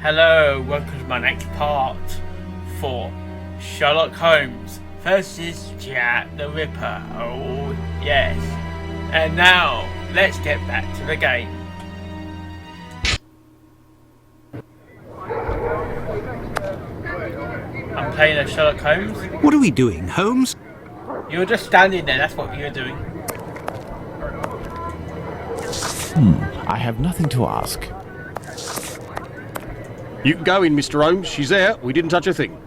Hello, welcome to my next part for Sherlock Holmes versus Jack the Ripper. Oh yes. And now, let's get back to the game. I'm playing as Sherlock Holmes. What are we doing, Holmes? You were just standing there, that's what you were doing. I have nothing to ask. You can go in, Mr. Holmes. She's there. We didn't touch a thing.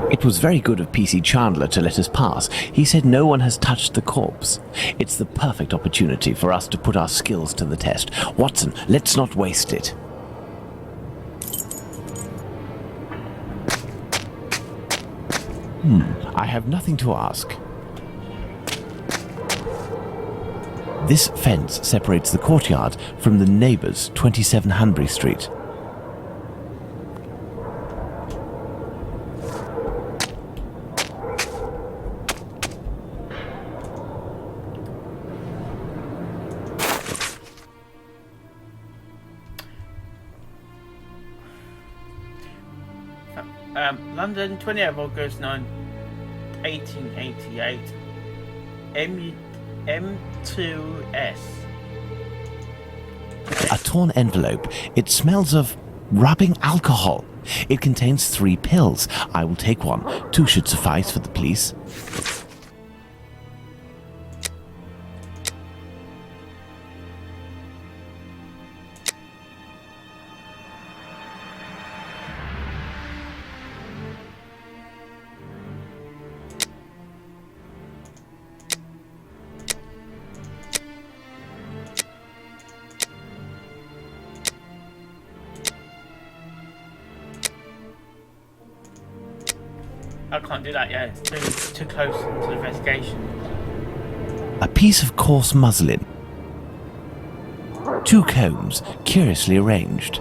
It was very good of PC Chandler to let us pass. He said no one has touched the corpse. It's the perfect opportunity for us to put our skills to the test. Watson, let's not waste it. I have nothing to ask. This fence separates the courtyard from the neighbours, 27 Hanbury Street. London, 20th August 1888. M2S. A torn envelope. It smells of rubbing alcohol. It contains 3 pills. I will take one. 2 should suffice for the police. I can't do that yet, it's too close to the investigation. A piece of coarse muslin. 2 combs, curiously arranged.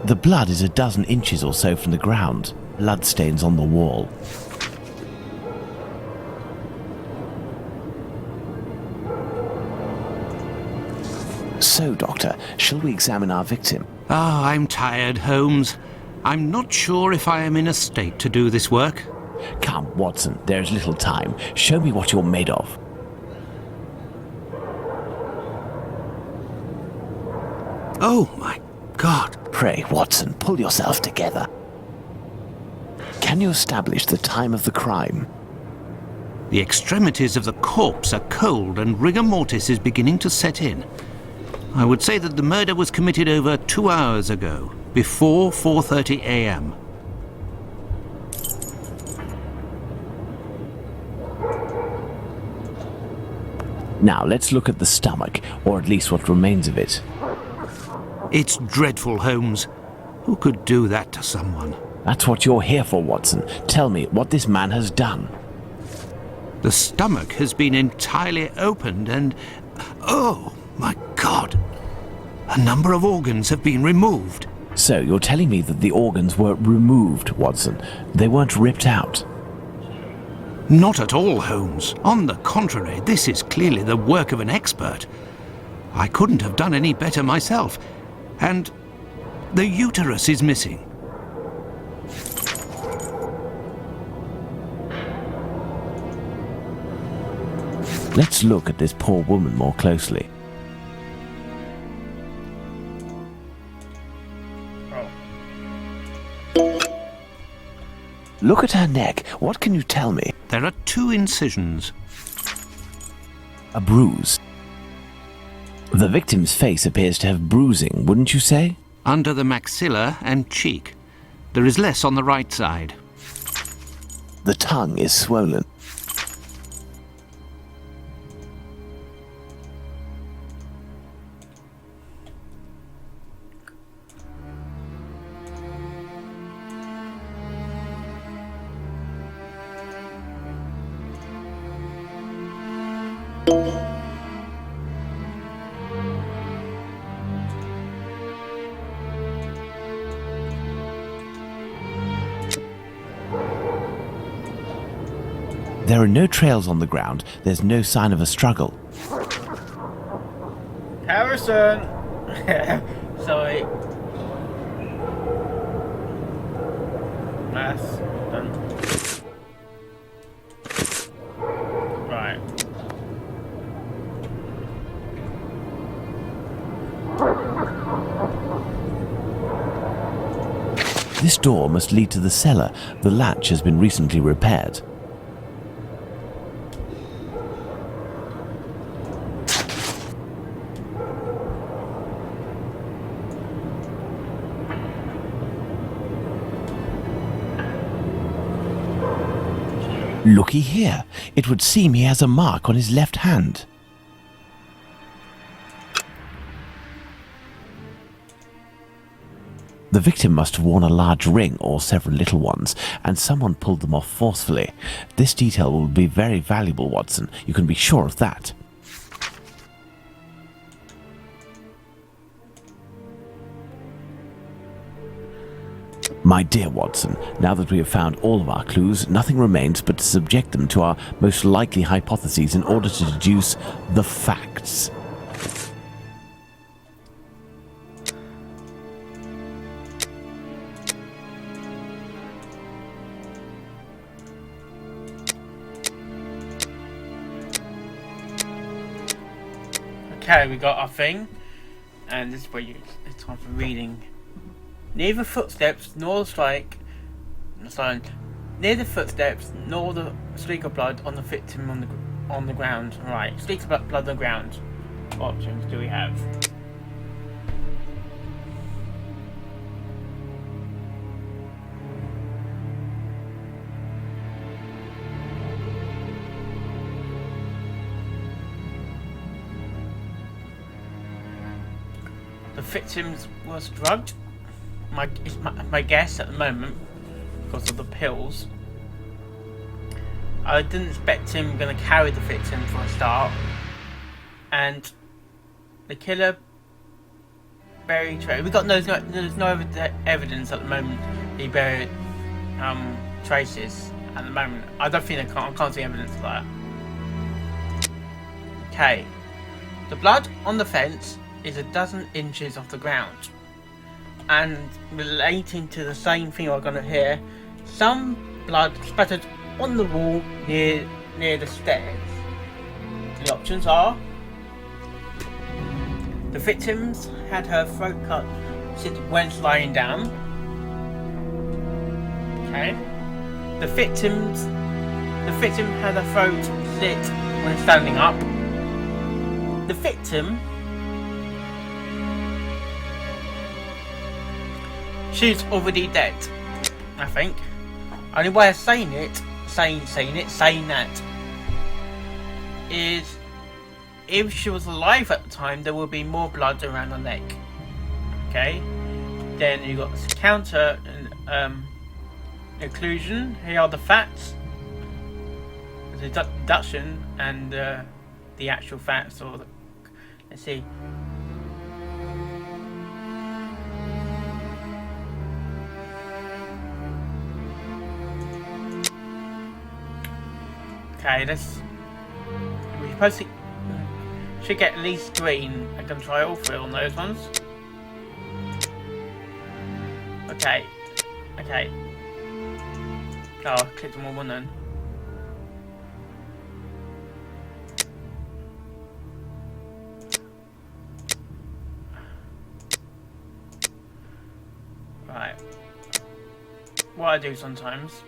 The blood is a dozen inches or so from the ground. Bloodstains on the wall. So, Doctor, shall we examine our victim? I'm tired, Holmes. I'm not sure if I am in a state to do this work. Come, Watson, there is little time. Show me what you're made of. Oh, my God. Pray, Watson, pull yourself together. Can you establish the time of the crime? The extremities of the corpse are cold and rigor mortis is beginning to set in. I would say that the murder was committed over 2 hours ago, before 4:30 a.m. Now, let's look at the stomach, or at least what remains of it. It's dreadful, Holmes. Who could do that to someone? That's what you're here for, Watson. Tell me what this man has done. The stomach has been entirely opened and... oh, my God! A number of organs have been removed. So, you're telling me that the organs were removed, Watson. They weren't ripped out. Not at all, Holmes. On the contrary, this is clearly the work of an expert. I couldn't have done any better myself. And the uterus is missing. Let's look at this poor woman more closely. Look at her neck. What can you tell me? There are 2 incisions. A bruise. The victim's face appears to have bruising, wouldn't you say? Under the maxilla and cheek. There is less on the right side. The tongue is swollen. There are no trails on the ground. There's no sign of a struggle. Harrison! Sorry. That's done. Right. This door must lead to the cellar. The latch has been recently repaired. Looky here. It would seem he has a mark on his left hand. The victim must have worn a large ring or several little ones, and someone pulled them off forcefully. This detail will be very valuable, Watson. You can be sure of that. My dear Watson, now that we have found all of our clues, nothing remains but to subject them to our most likely hypotheses in order to deduce the facts. Okay, we got our thing, and this is where it's time for reading. Neither footsteps nor the neither footsteps nor the streak of blood on the victim on the ground. Right, streaks of blood on the ground. What options do we have? The victim was drugged. My guess at the moment, because of the pills. I didn't expect him going to carry the victim for a start, and the killer buried traces. We got there's no evidence at the moment he buried traces at the moment. I don't think I can't see evidence of that. Okay, the blood on the fence is 12 inches off the ground. And relating to the same thing we're going to hear, some blood spattered on the wall near the stairs. The options are: the victims had her throat cut when lying down. Okay. The victim had her throat slit when standing up. The victim, she's already dead, I think. Only way of saying that is, if she was alive at the time, there would be more blood around her neck. Okay. Then you got this counter occlusion. Here are the facts, the deduction, and the actual facts. Or let's see. Okay, we should get at least green. I can try all 3 on those ones. Okay. Oh, I clicked on one then. Right. What I do sometimes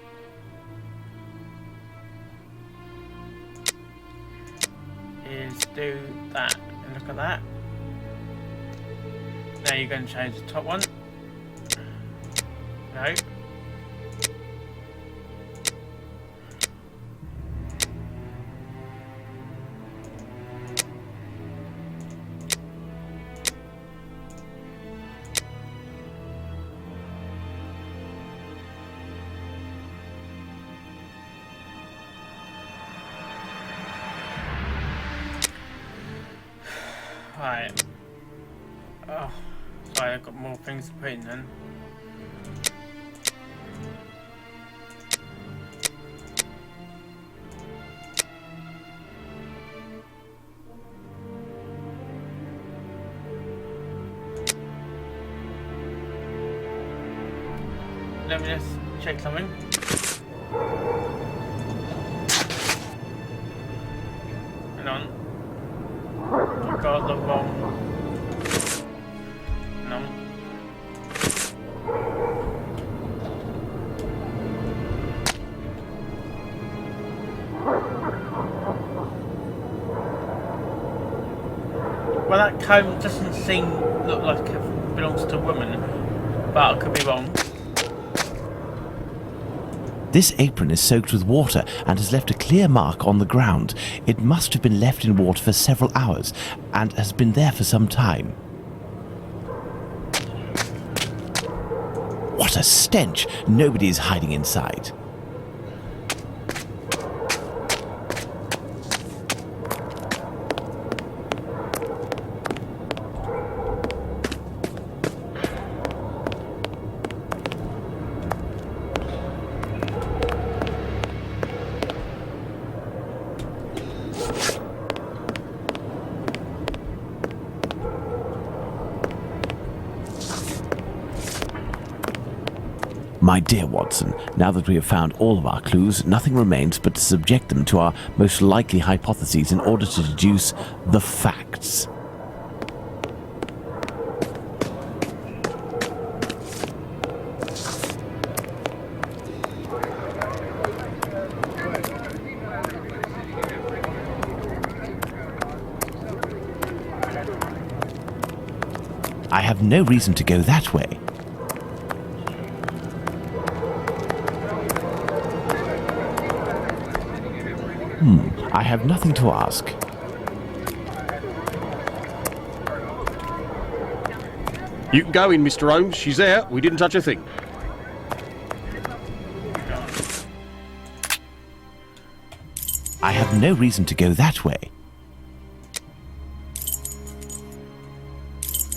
do that. And look at that. Now you're going to change the top one. No. Right. Oh, sorry, I've got more things to put in then. Let me just check something. Hang on. I got the wrong. No. Well, that comb doesn't look like it belongs to a woman, but I could be wrong. This apron is soaked with water and has left a clear mark on the ground. It must have been left in water for several hours and has been there for some time. What a stench! Nobody is hiding inside. My dear Watson, now that we have found all of our clues, nothing remains but to subject them to our most likely hypotheses in order to deduce the facts. I have no reason to go that way. I have nothing to ask. You can go in, Mr. Holmes. She's there. We didn't touch a thing. I have no reason to go that way.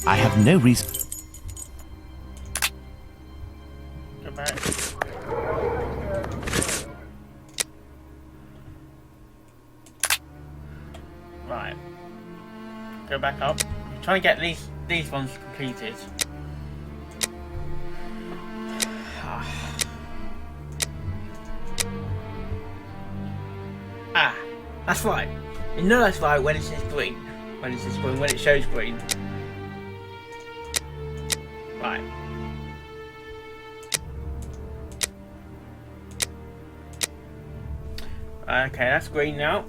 I have no reason. Go back. Right. Go back up. I'm trying to get these ones completed. Ah, that's right. You know that's right when it says green. When it says green, when it shows green. Right. Okay, that's green now.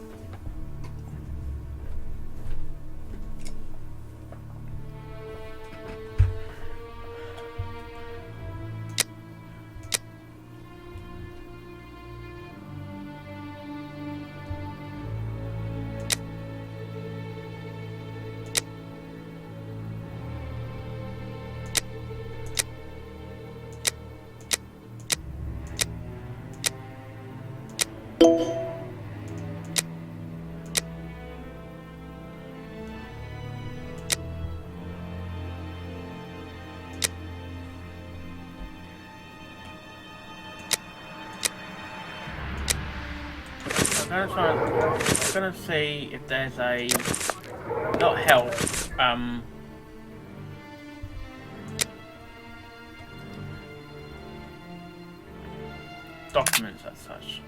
I'm gonna see if there's a not help documents as such.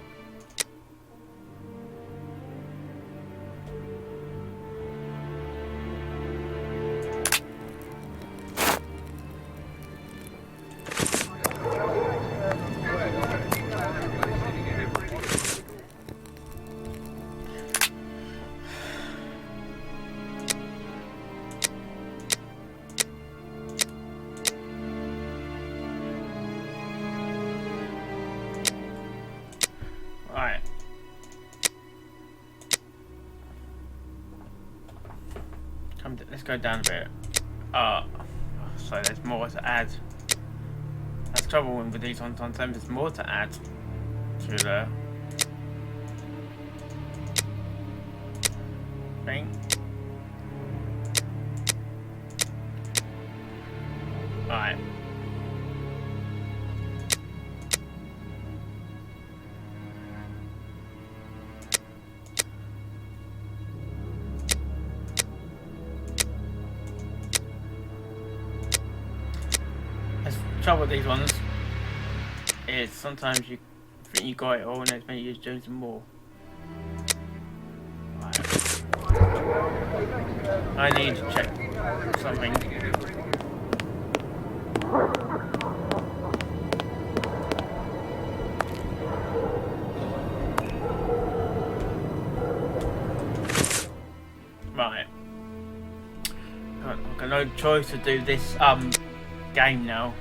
Let's go down a bit. So there's more to add. That's trouble with these ones. Sometimes there's more to add to the thing. Right. Trouble with these ones is sometimes you think you got it all and then you're doing some more. Right. I need to check something. Right. I've got no choice to do this game now.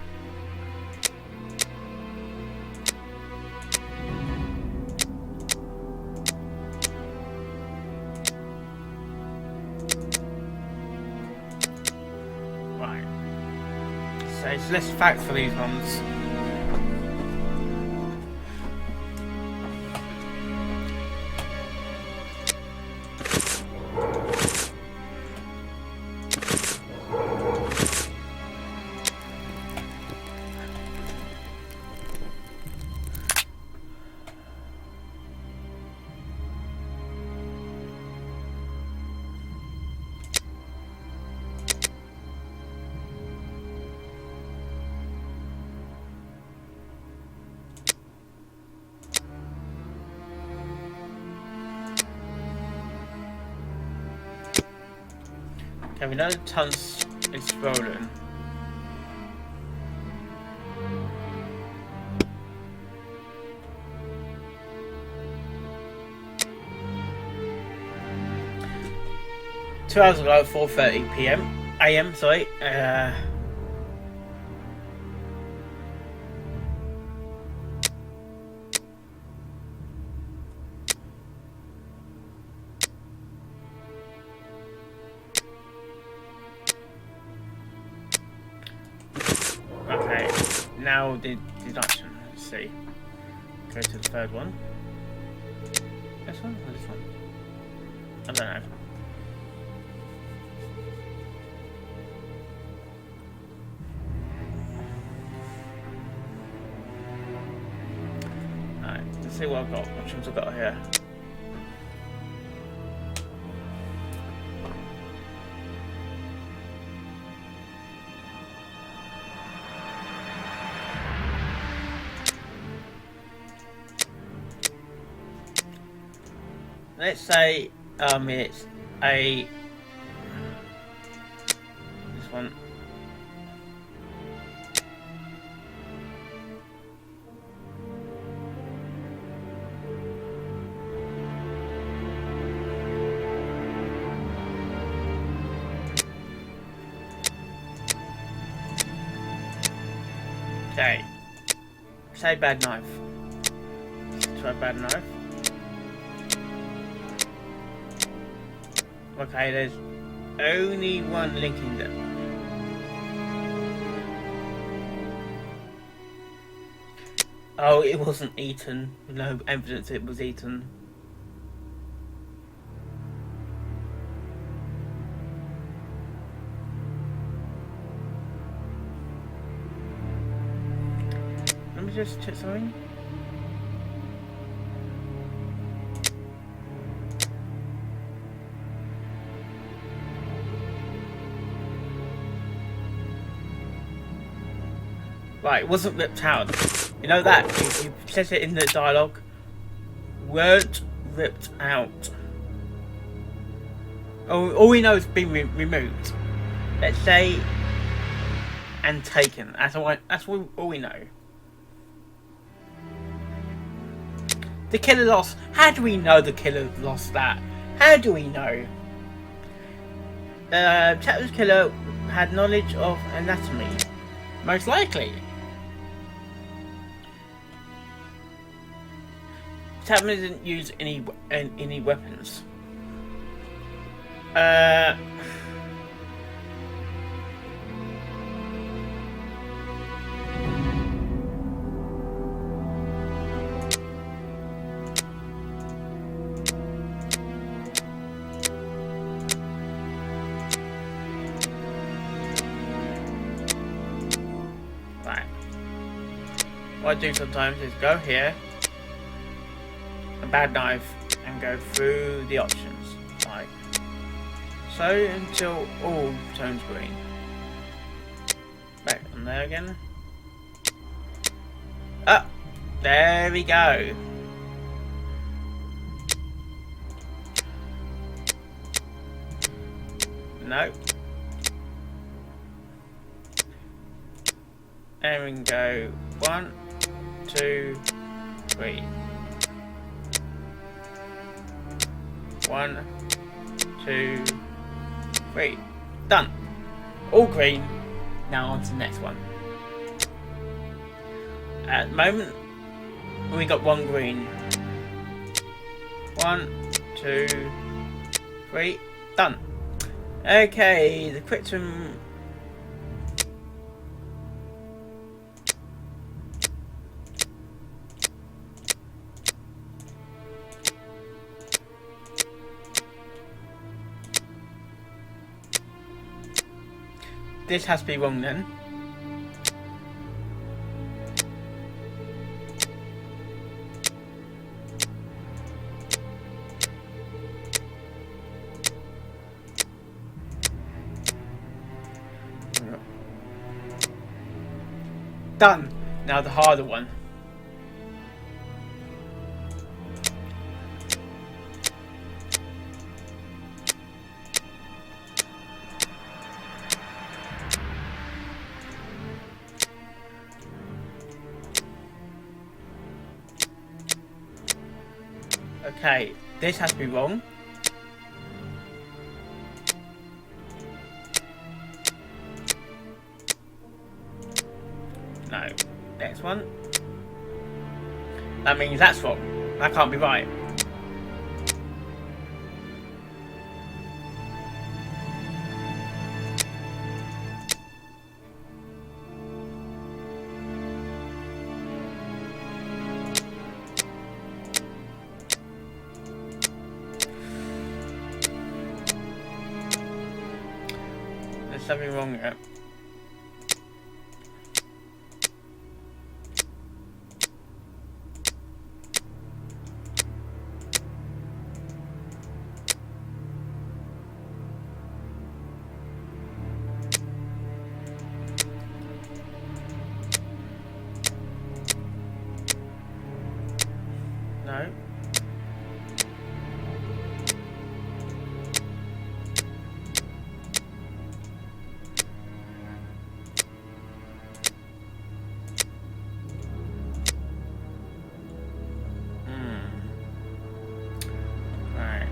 It's less fact for these ones. Okay, we know the tunnel's exploding. Two hours ago, 4:30 p.m. a.m. Sorry. Okay, now the deduction. Let's see. Go to the third one. This one or this one? I don't know. Alright, let's see what I've got. Which ones I've got here. Let's say it's a this one. Okay. Say bad knife. Try bad knife. Okay, there's only one link in there. Oh, it wasn't eaten. No evidence it was eaten. Let me just check something. Right, it wasn't ripped out. You know that? You said it in the dialogue. Weren't ripped out. Oh, all we know is been removed. Let's say, and taken. That's all we know. The killer lost. How do we know the killer lost that? How do we know? Chapman's killer had knowledge of anatomy. Most likely. Chapman didn't use any weapons. what I do sometimes is go here, a bad knife, and go through the options, like so, until all turns green. Back on there again. Ah, there we go. No. And we can go 1, 2, 3. 1, 2, 3. Done. All green. Now on to the next one. At the moment, we got 1 green. 1, 2, 3. Done. Okay, the quick swim. This has to be wrong then. Done. Now the harder one. Okay, this has to be wrong. No. Next one. That means that's wrong. That can't be right. There's something wrong here. No. Right.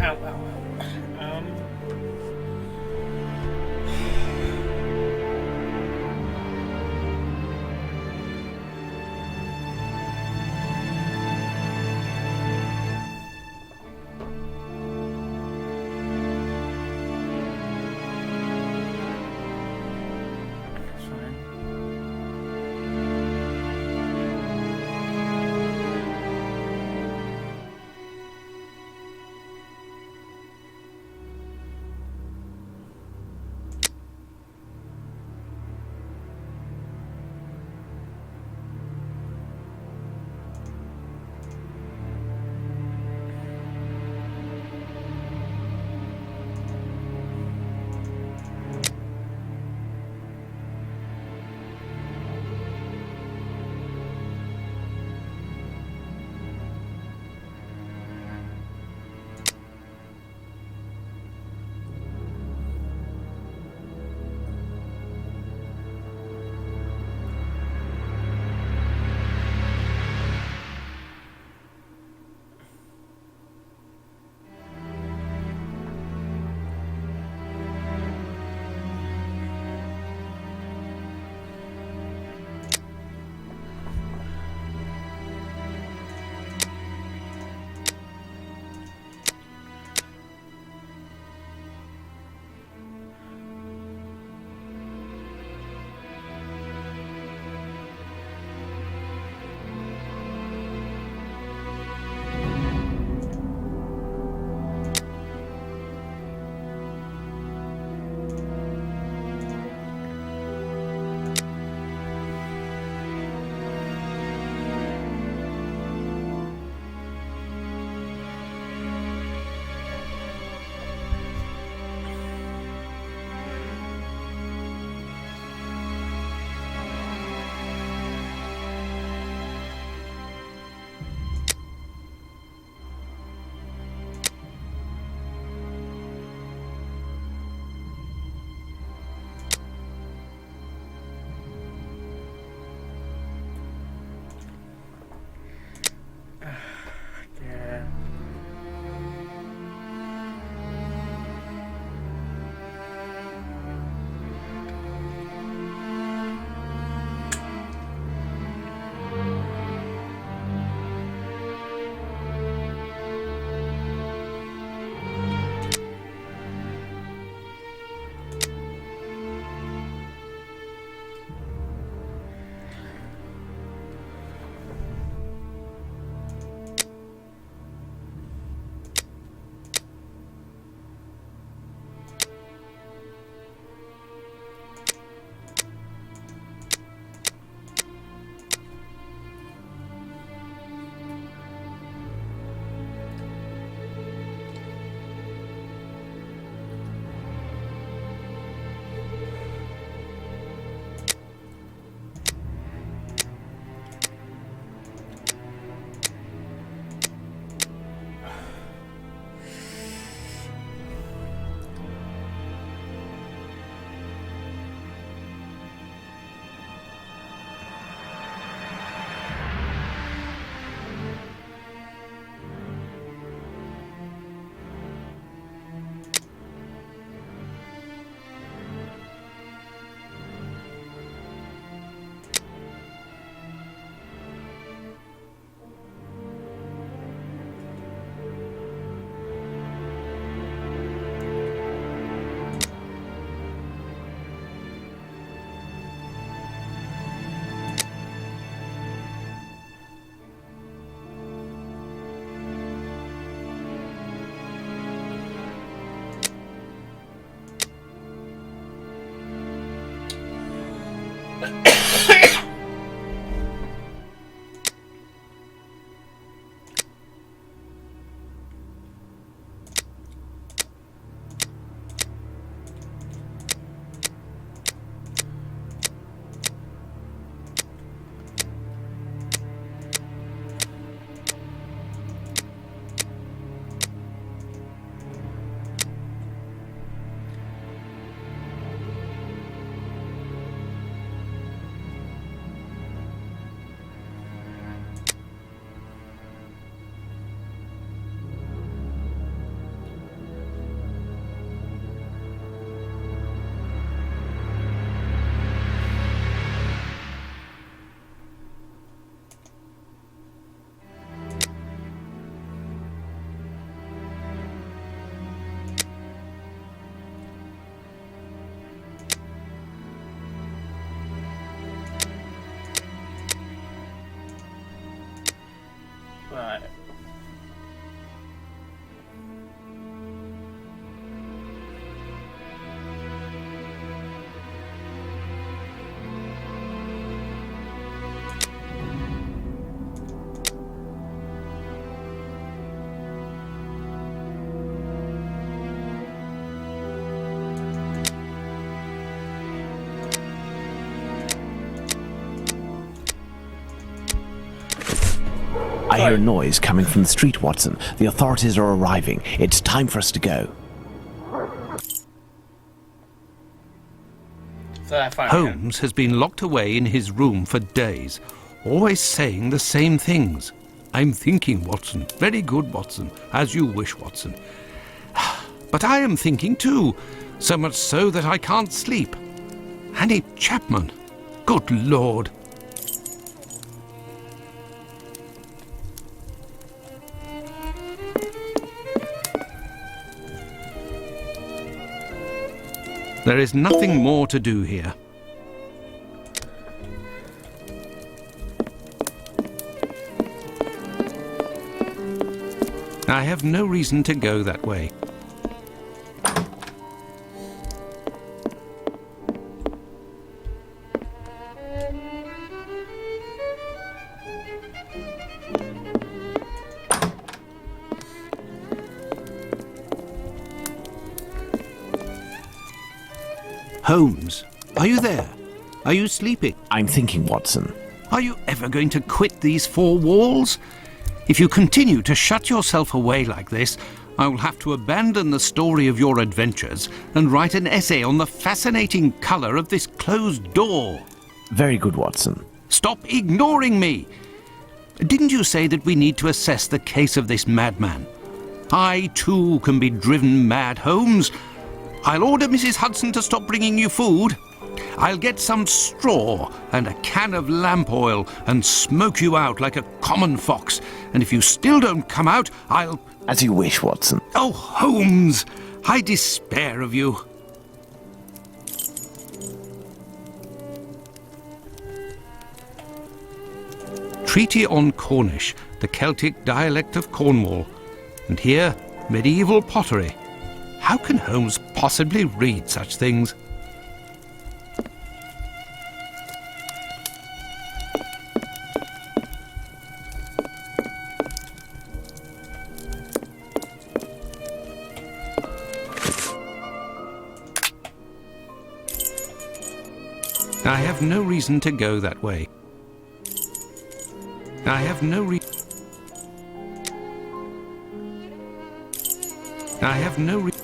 Ow, ow, ow. That's fine. Yeah. I hear a noise coming from the street, Watson. The authorities are arriving. It's time for us to go. So I found Holmes has been locked away in his room for days, always saying the same things. I'm thinking, Watson. Very good, Watson. As you wish, Watson. But I am thinking too, so much so that I can't sleep. Annie Chapman. Good Lord. There is nothing more to do here. I have no reason to go that way. Holmes, are you there? Are you sleeping? I'm thinking, Watson. Are you ever going to quit these four walls? If you continue to shut yourself away like this, I will have to abandon the story of your adventures and write an essay on the fascinating colour of this closed door. Very good, Watson. Stop ignoring me! Didn't you say that we need to assess the case of this madman? I, too, can be driven mad, Holmes. I'll order Mrs. Hudson to stop bringing you food. I'll get some straw and a can of lamp oil and smoke you out like a common fox. And if you still don't come out, I'll... As you wish, Watson. Oh, Holmes, I despair of you. Treaty on Cornish, the Celtic dialect of Cornwall. And here, medieval pottery. How can Holmes possibly read such things? I have no reason to go that way. I have no reason. I have no reason.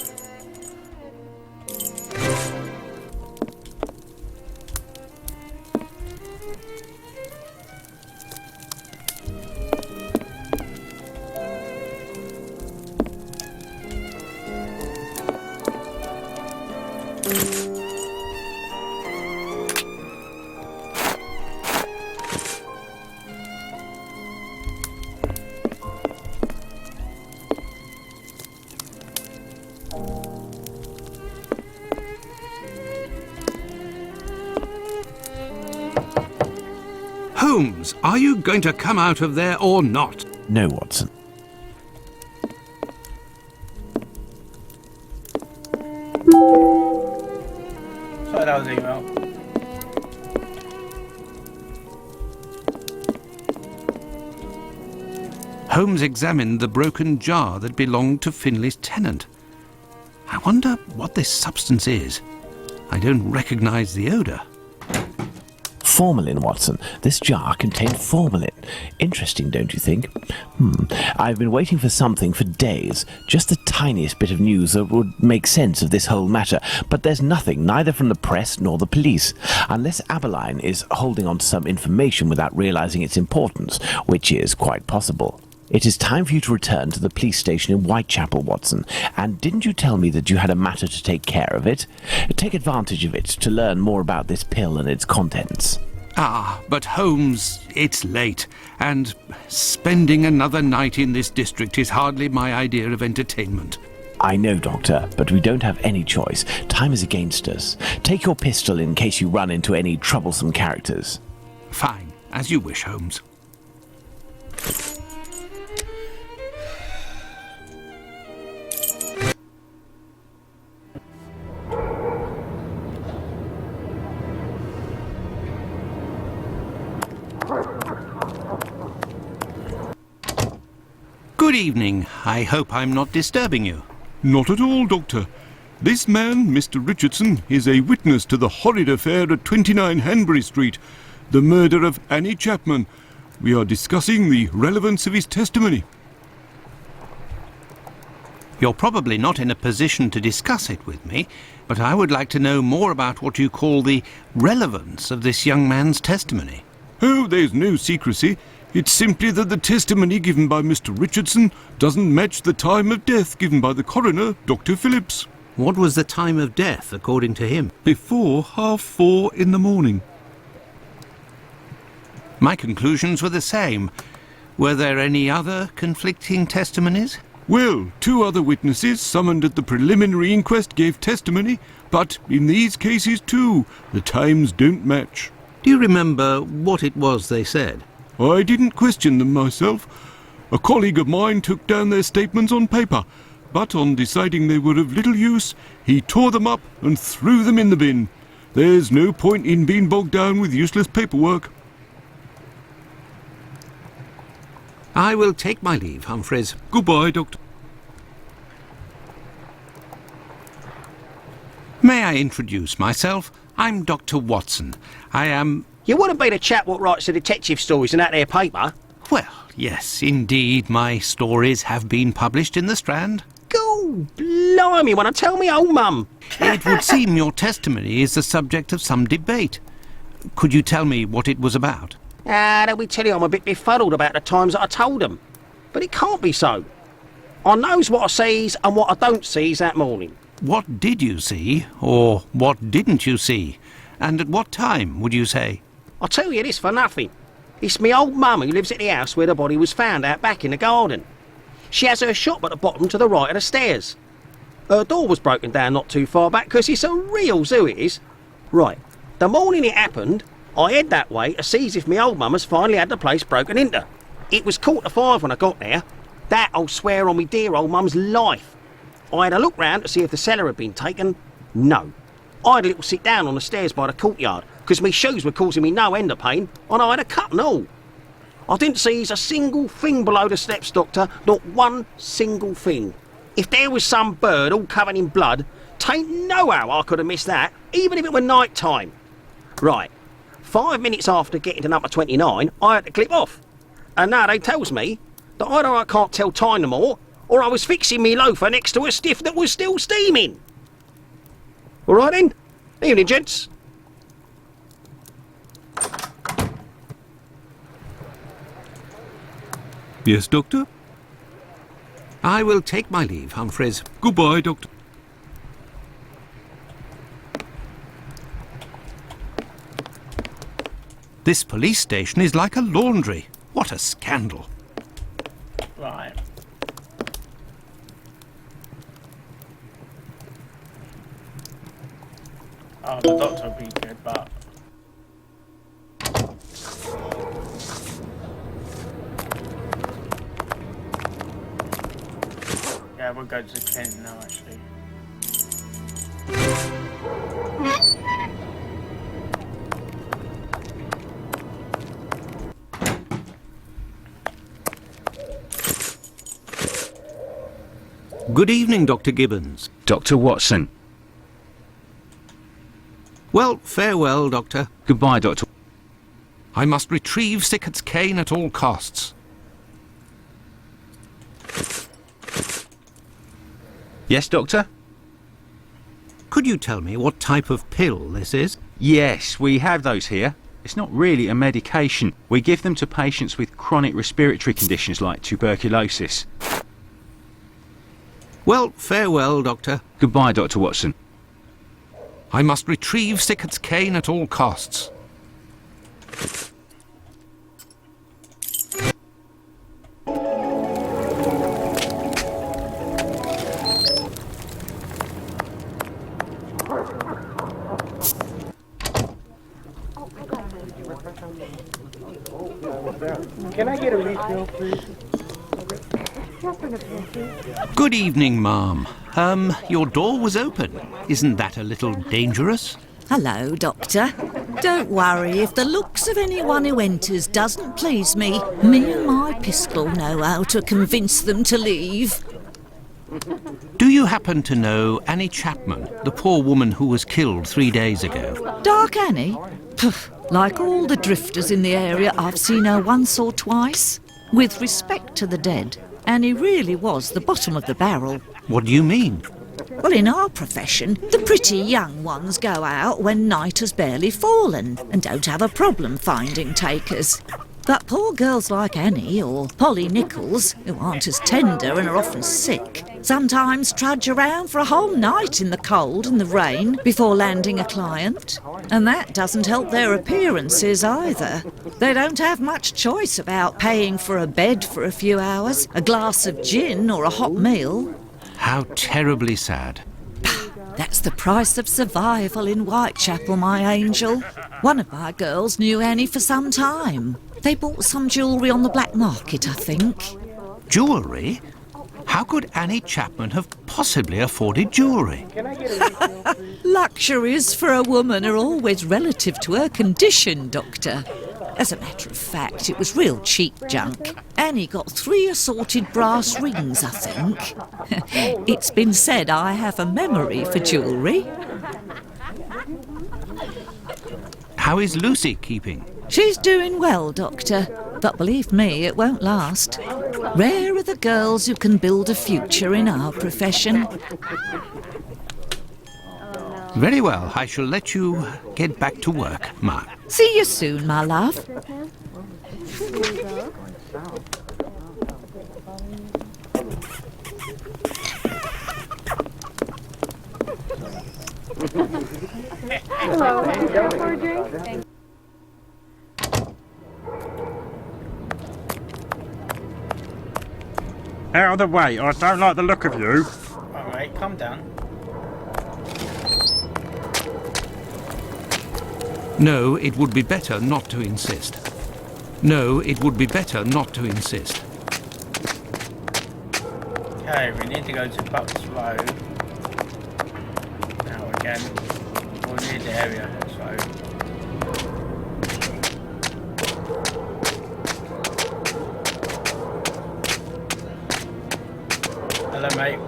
Holmes, are you going to come out of there or not? No, Watson. So that was email. Holmes examined the broken jar that belonged to Finley's tenant. I wonder what this substance is. I don't recognize the odour. Formalin, Watson. This jar contained formalin. Interesting, don't you think? I've been waiting for something for days. Just the tiniest bit of news that would make sense of this whole matter. But there's nothing, neither from the press nor the police. Unless Aberline is holding on to some information without realizing its importance, which is quite possible. It is time for you to return to the police station in Whitechapel, Watson. And didn't you tell me that you had a matter to take care of it? Take advantage of it to learn more about this pill and its contents. Ah, but Holmes, it's late, and spending another night in this district is hardly my idea of entertainment. I know, Doctor, but we don't have any choice. Time is against us. Take your pistol in case you run into any troublesome characters. Fine, as you wish, Holmes. Good evening. I hope I'm not disturbing you. Not at all, Doctor. This man, Mr. Richardson, is a witness to the horrid affair at 29 Hanbury Street, the murder of Annie Chapman. We are discussing the relevance of his testimony. You're probably not in a position to discuss it with me, but I would like to know more about what you call the relevance of this young man's testimony. Oh, there's no secrecy. It's simply that the testimony given by Mr. Richardson doesn't match the time of death given by the coroner, Dr. Phillips. What was the time of death, according to him? Before 4:30 in the morning. My conclusions were the same. Were there any other conflicting testimonies? Well, 2 other witnesses summoned at the preliminary inquest gave testimony, but in these cases too, the times don't match. Do you remember what it was they said? I didn't question them myself. A colleague of mine took down their statements on paper, but on deciding they were of little use, he tore them up and threw them in the bin. There's no point in being bogged down with useless paperwork. I will take my leave, Humphreys. Goodbye, Doctor. May I introduce myself? I'm Dr. Watson. I am... You wouldn't be the chap what writes the detective stories in that there paper? Well, yes, indeed, my stories have been published in the Strand. Go blimey, when I tell me old mum. It would seem your testimony is the subject of some debate. Could you tell me what it was about? They'll be telling you I'm a bit befuddled about the times that I told them. But it can't be so. I knows what I sees and what I don't sees that morning. What did you see, or what didn't you see? And at what time, would you say? I'll tell you this for nothing. It's me old mum who lives at the house where the body was found out back in the garden. She has her shop at the bottom to the right of the stairs. Her door was broken down not too far back because it's a real zoo it is. Right, the morning it happened, I head that way to see if me old mum has finally had the place broken into. It was 4:45 when I got there. That I'll swear on me dear old mum's life. I had a look round to see if the cellar had been taken. No. I had a little sit down on the stairs by the courtyard because me shoes were causing me no end of pain and I had a cut and all. I didn't see a single thing below the steps, Doctor, not one single thing. If there was some bird all covered in blood, tain't no how I could have missed that, even if it were night time. Right, 5 minutes after getting to number 29, I had to clip off. And now they tells me that either I can't tell time no more, or I was fixing me loafer next to a stiff that was still steaming. All right then. Evening, gents. Yes, Doctor? I will take my leave, Humphreys. Goodbye, Doctor. This police station is like a laundry. What a scandal. Right. Oh, the doctor would be good, but... Yeah, we'll go to the clinic now, actually. Good evening, Dr. Gibbons. Dr. Watson. Well, farewell, Doctor. Goodbye, Doctor. I must retrieve Sickett's cane at all costs. Yes, Doctor? Could you tell me what type of pill this is? Yes, we have those here. It's not really a medication. We give them to patients with chronic respiratory conditions like tuberculosis. Well, farewell, Doctor. Goodbye, Dr. Watson. I must retrieve Sickett's cane at all costs. Can I get a refill, please? Good evening, ma'am. Your door was open. Isn't that a little dangerous? Hello, Doctor. Don't worry if the looks of anyone who enters doesn't please me. Me and my pistol know how to convince them to leave. Do you happen to know Annie Chapman, the poor woman who was killed 3 days ago? Dark Annie? Pff, Like all the drifters in the area, I've seen her once or twice. With respect to the dead, Annie really was the bottom of the barrel. What do you mean? Well, in our profession, the pretty young ones go out when night has barely fallen and don't have a problem finding takers. But poor girls like Annie or Polly Nichols, who aren't as tender and are often sick, sometimes trudge around for a whole night in the cold and the rain before landing a client. And that doesn't help their appearances either. They don't have much choice about paying for a bed for a few hours, a glass of gin or a hot meal. How terribly sad. That's the price of survival in Whitechapel, my angel. One of my girls knew Annie for some time. They bought some jewellery on the black market, I think. Jewellery? How could Annie Chapman have possibly afforded jewellery? Luxuries for a woman are always relative to her condition, Doctor. As a matter of fact, it was real cheap junk. Annie got 3 assorted brass rings, I think. It's been said I have a memory for jewellery. How is Lucy keeping? She's doing well, Doctor, but believe me, it won't last. Rare are the girls who can build a future in our profession. Very well, I shall let you get back to work, Ma. See you soon, my love. Hello, can you go for a drink? Out of the way, I don't like the look of you. Alright, calm down. No, it would be better not to insist. No, it would be better not to insist. Okay, we need to go to Bucks Road. Now again, we'll need the area, so. Hello, mate.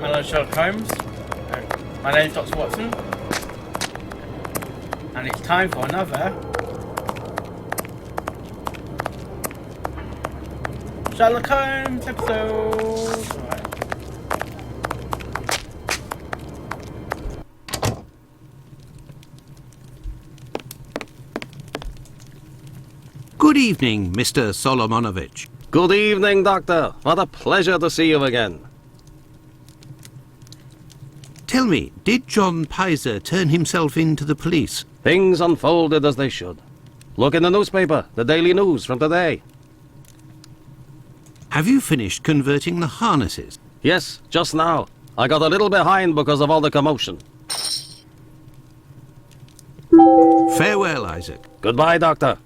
Hello, Sherlock Holmes. My name's Dr. Watson. And it's time for another Sherlock Holmes episode. Right. Good evening, Mr. Solomonovich. Good evening, Doctor. What a pleasure to see you again. Tell me, did John Pizer turn himself in to the police? Things unfolded as they should. Look in the newspaper, the Daily News from today. Have you finished converting the harnesses? Yes, just now. I got a little behind because of all the commotion. Farewell, Isaac. Goodbye, Doctor.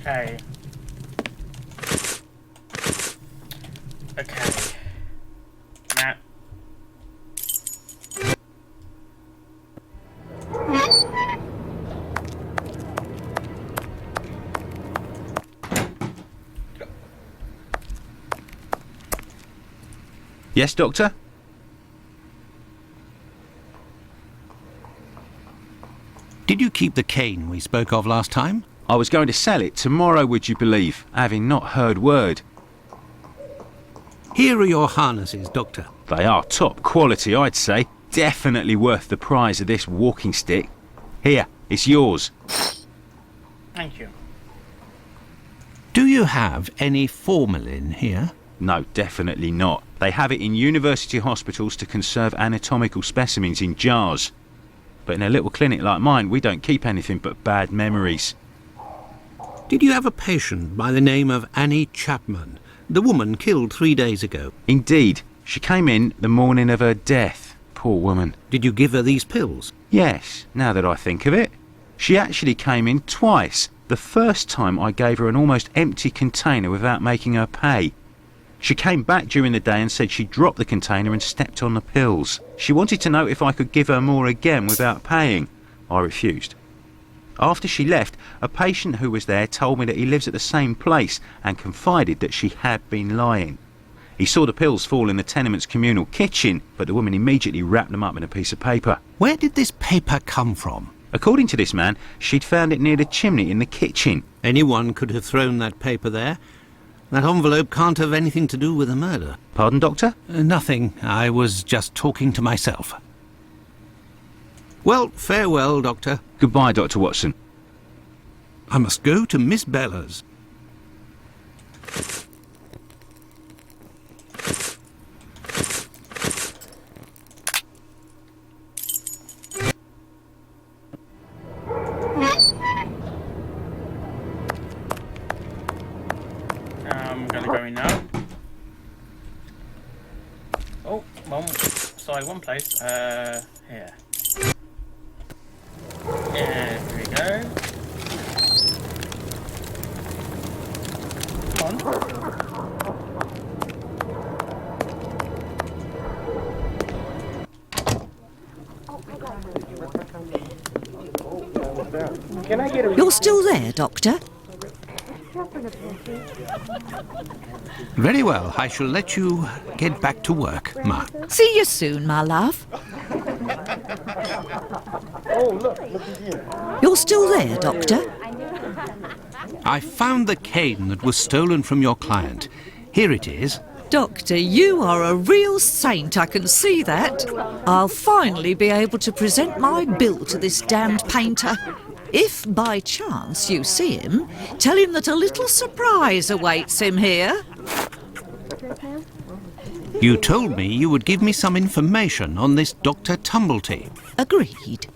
Okay. Okay. Now. Yes, Doctor? Did you keep the cane we spoke of last time? I was going to sell it tomorrow, would you believe, having not heard word. Here are your harnesses, Doctor. They are top quality, I'd say. Definitely worth the price of this walking stick. Here, it's yours. Thank you. Do you have any formalin here? No, definitely not. They have it in university hospitals to conserve anatomical specimens in jars. But in a little clinic like mine, we don't keep anything but bad memories. Did you have a patient by the name of Annie Chapman, the woman killed 3 days ago? Indeed. She came in the morning of her death. Poor woman. Did you give her these pills? Yes, now that I think of it. She actually came in twice. The first time I gave her an almost empty container without making her pay. She came back during the day and said she dropped the container and stepped on the pills. She wanted to know if I could give her more again without paying. I refused. After she left, a patient who was there told me that he lives at the same place and confided that she had been lying. He saw the pills fall in the tenement's communal kitchen, but the woman immediately wrapped them up in a piece of paper. Where did this paper come from? According to this man, she'd found it near the chimney in the kitchen. Anyone could have thrown that paper there. That envelope can't have anything to do with the murder. Pardon, Doctor? Nothing. I was just talking to myself. Well, farewell, Doctor. Goodbye, Dr. Watson. I must go to Miss Bella's. I'm gonna go in now. Oh, one place. Here. Yeah, here we go. Come on. You're still there, Doctor? Very well. I shall let you get back to work, Ma. See you soon, my love. You're still there, Doctor? I found the cane that was stolen from your client. Here it is. Doctor, you are a real saint, I can see that. I'll finally be able to present my bill to this damned painter. If by chance you see him, tell him that a little surprise awaits him here. You told me you would give me some information on this Dr. Tumblety. Agreed.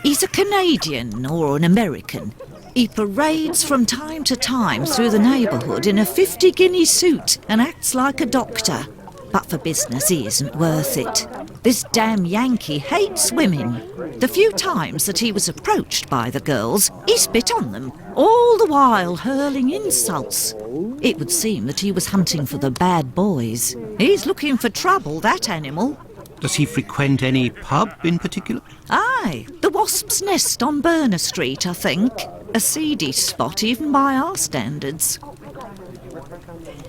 He's a Canadian or an American. He parades from time to time through the neighbourhood in a 50-guinea suit and acts like a doctor. But for business, he isn't worth it. This damn Yankee hates women. The few times that he was approached by the girls, he spit on them, all the while hurling insults. It would seem that he was hunting for the bad boys. He's looking for trouble, that animal. Does he frequent any pub in particular? Aye, the Wasp's Nest on Burner Street, I think. A seedy spot even by our standards.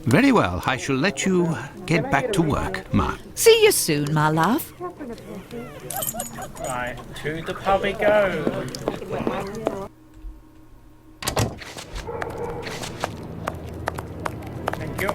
Very well. I shall let you get back to work, Ma. See you soon, my love. Right, to the pub we go. Thank you.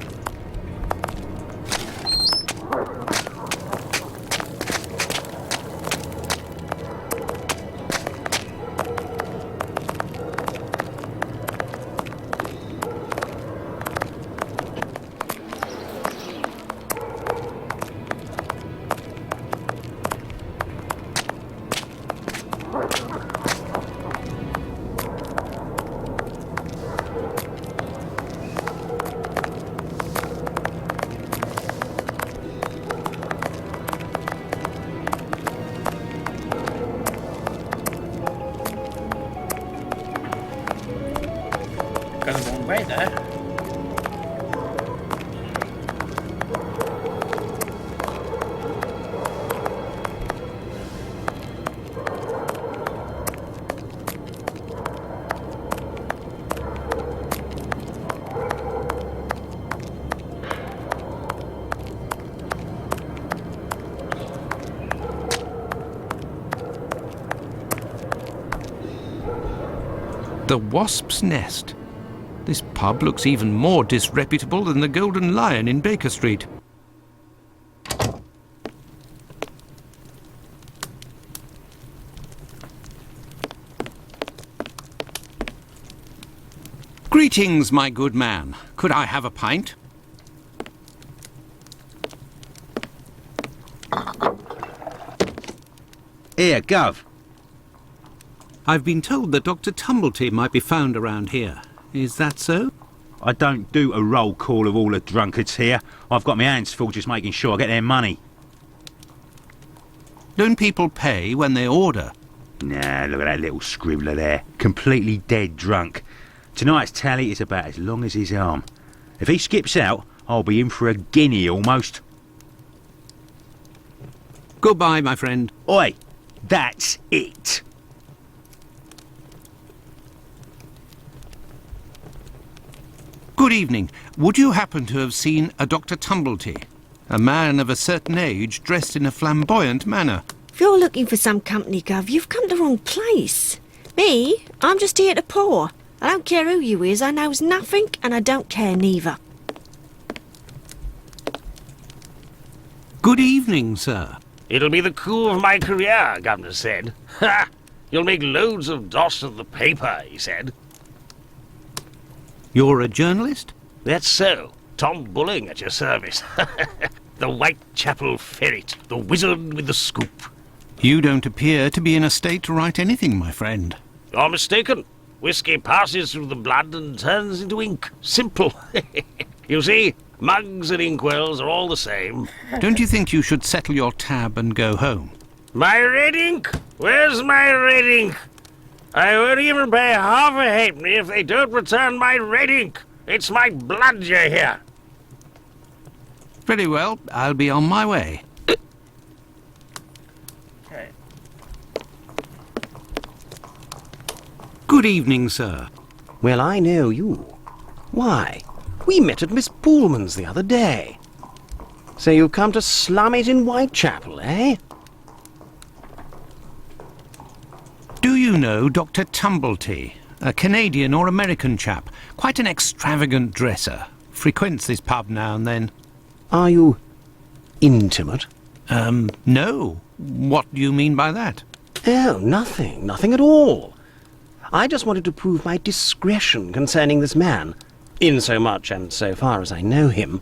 Go the wrong way there. The Wasp's Nest. This pub looks even more disreputable than the Golden Lion in Baker Street. Greetings, my good man. Could I have a pint? Here, Gov. I've been told that Dr. Tumblety might be found around here. Is that so? I don't do a roll call of all the drunkards here. I've got my hands full just making sure I get their money. Don't people pay when they order? Nah, look at that little scribbler there. Completely dead drunk. Tonight's tally is about as long as his arm. If he skips out, I'll be in for a guinea almost. Goodbye, my friend. Oi, that's it. Good evening. Would you happen to have seen a Dr. Tumblety? A man of a certain age dressed in a flamboyant manner. If you're looking for some company, Gov, you've come to the wrong place. Me, I'm just here to pour. I don't care who you is, I knows nothing, and I don't care neither. Good evening, sir. It'll be the coup of my career, Governor said. Ha! You'll make loads of doss of the paper, he said. You're a journalist? That's so. Tom Bulling at your service. The Whitechapel ferret, the wizard with the scoop. You don't appear to be in a state to write anything, my friend. You're mistaken. Whiskey passes through the blood and turns into ink. Simple. You see, mugs and inkwells are all the same. Don't you think you should settle your tab and go home? My red ink? Where's my red ink? I won't even pay half a halfpenny if they don't return my red ink. It's my blood you hear. Very well, I'll be on my way. Okay. Good evening, sir. Well, I know you. Why? We met at Miss Pullman's the other day. So you've come to slum it in Whitechapel, eh? Do you know Dr. Tumblety? A Canadian or American chap. Quite an extravagant dresser. Frequents this pub now and then. Are you intimate? No. What do you mean by that? Oh, nothing. Nothing at all. I just wanted to prove my discretion concerning this man. In so much and so far as I know him.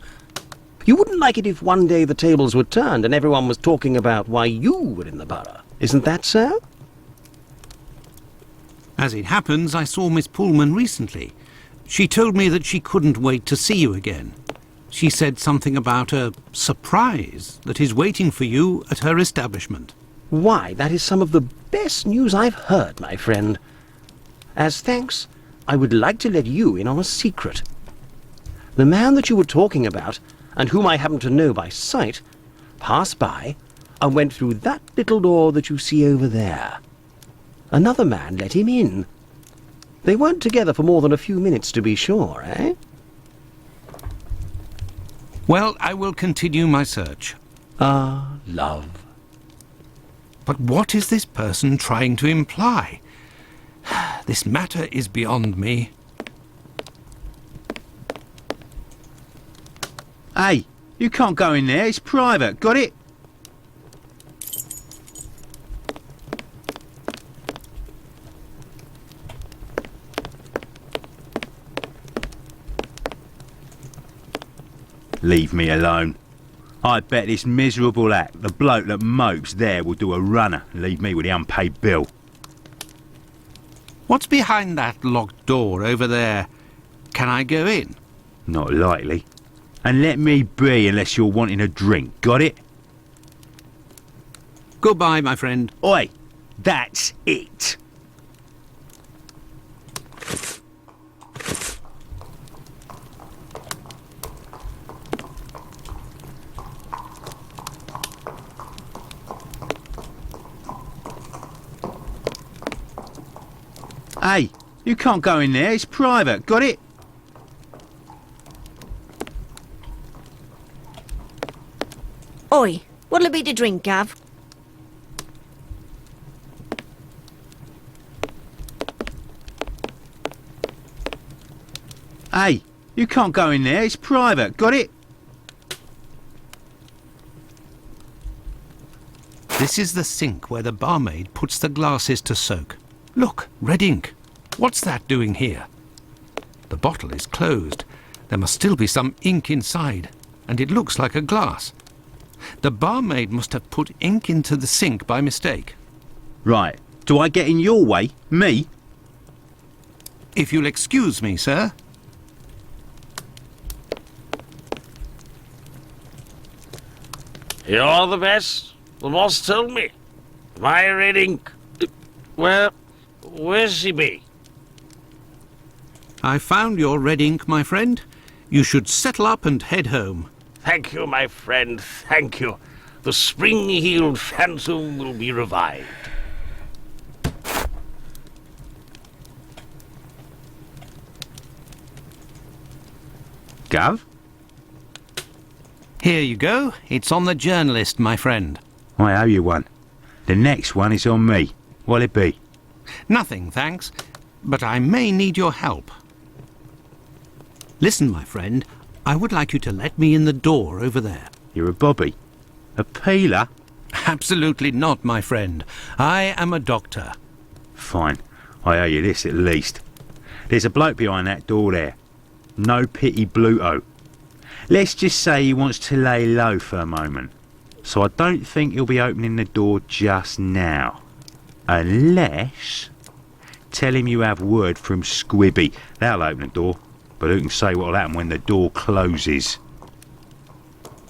You wouldn't like it if one day the tables were turned and everyone was talking about why you were in the borough. Isn't that so? As it happens, I saw Miss Pullman recently. She told me that she couldn't wait to see you again. She said something about a surprise that is waiting for you at her establishment. Why, that is some of the best news I've heard, my friend. As thanks, I would like to let you in on a secret. The man that you were talking about, and whom I happen to know by sight, passed by and went through that little door that you see over there. Another man let him in. They weren't together for more than a few minutes, to be sure, eh? Well, I will continue my search. Ah, love. But what is this person trying to imply? This matter is beyond me. Hey, you can't go in there. It's private. Got it? Leave me alone. I bet this miserable act, the bloke that mopes there, will do a runner and leave me with the unpaid bill. What's behind that locked door over there? Can I go in? Not likely. And let me be unless you're wanting a drink. Got it? Goodbye, my friend. Oi, that's it. Hey, you can't go in there. It's private. Got it? Oi, what'll it be to drink, Gav? Hey, you can't go in there. It's private. Got it? This is the sink where the barmaid puts the glasses to soak. Look, red ink. What's that doing here? The bottle is closed. There must still be some ink inside, and it looks like a glass. The barmaid must have put ink into the sink by mistake. Right. Do I get in your way? Me? If you'll excuse me, sir. You're the best. The boss told me. My red ink. Well, where's she be? I found your red ink, my friend. You should settle up and head home. Thank you, my friend, thank you. The spring-heeled phantom will be revived. Gav? Here you go. It's on the journalist, my friend. I owe you one. The next one is on me. What'll it be? Nothing, thanks. But I may need your help. Listen, my friend. I would like you to let me in the door over there. You're a bobby. A peeler? Absolutely not, my friend. I am a doctor. Fine. I owe you this at least. There's a bloke behind that door there. No pity Bluto. Let's just say he wants to lay low for a moment. So I don't think he'll be opening the door just now. Unless... Tell him you have word from Squibby. That'll open the door. But who can say what'll happen when the door closes?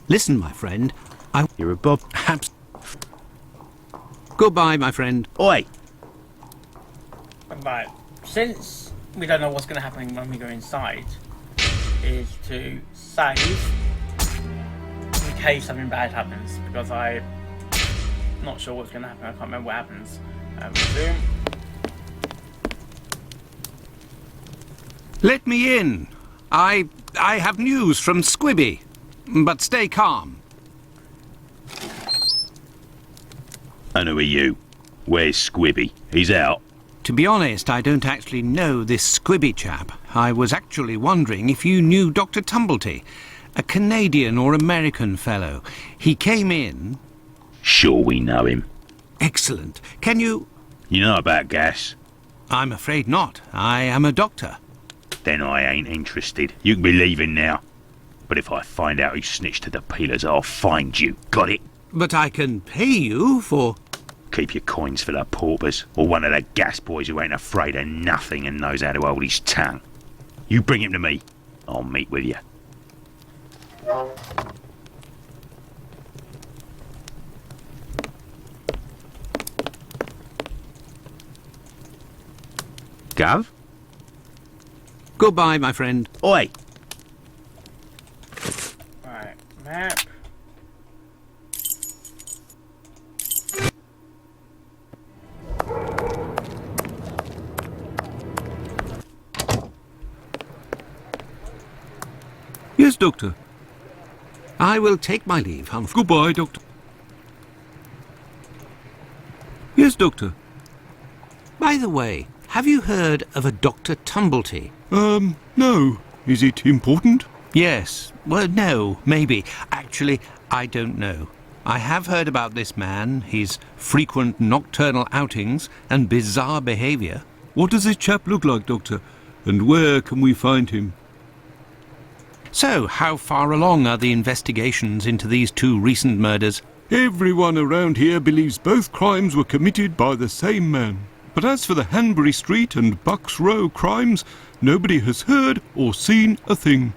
Listen, my friend. You're a bob. Goodbye, my friend. Oi! Right. Since we don't know what's going to happen when we go inside, is to save in case something bad happens, because I'm not sure what's going to happen. I can't remember what happens. Resume. Let me in. I have news from Squibby. But stay calm. And who are you? Where's Squibby? He's out. To be honest, I don't actually know this Squibby chap. I was actually wondering if you knew Dr. Tumblety, a Canadian or American fellow. He came in... Sure we know him. Excellent. Can you... You know about gas? I'm afraid not. I am a doctor. Then I ain't interested. You can be leaving now. But if I find out who snitched to the peelers, I'll find you. Got it? But I can pay you for... Keep your coins for the paupers, or one of the gas boys who ain't afraid of nothing and knows how to hold his tongue. You bring him to me. I'll meet with you. Gav? Goodbye, my friend. Oi! Right. Map. Yes, Doctor. I will take my leave, Humphrey. Goodbye, Doctor. Yes, Doctor. By the way, have you heard of a Dr. Tumblety? No. Is it important? Yes. Well, no, maybe. Actually, I don't know. I have heard about this man, his frequent nocturnal outings and bizarre behaviour. What does this chap look like, Doctor? And where can we find him? So, how far along are the investigations into these two recent murders? Everyone around here believes both crimes were committed by the same man. But as for the Hanbury Street and Bucks Row crimes, nobody has heard or seen a thing.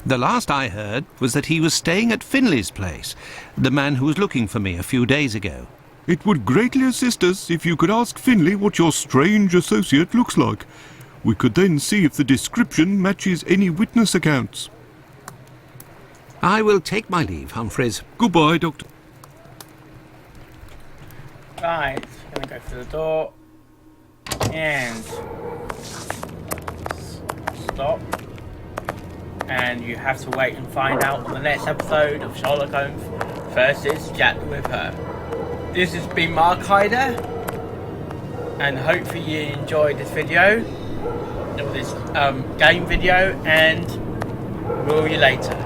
The last I heard was that he was staying at Finley's place, the man who was looking for me a few days ago. It would greatly assist us if you could ask Finley what your strange associate looks like. We could then see if the description matches any witness accounts. I will take my leave, Humphreys. Goodbye, Doctor. Right. Gonna go through the door. and stop. And you have to wait and find out on the next episode of Sherlock Holmes versus Jack the Ripper. This has been Mark Hyder, and hopefully you enjoyed this video, or this game video, and we'll see you later.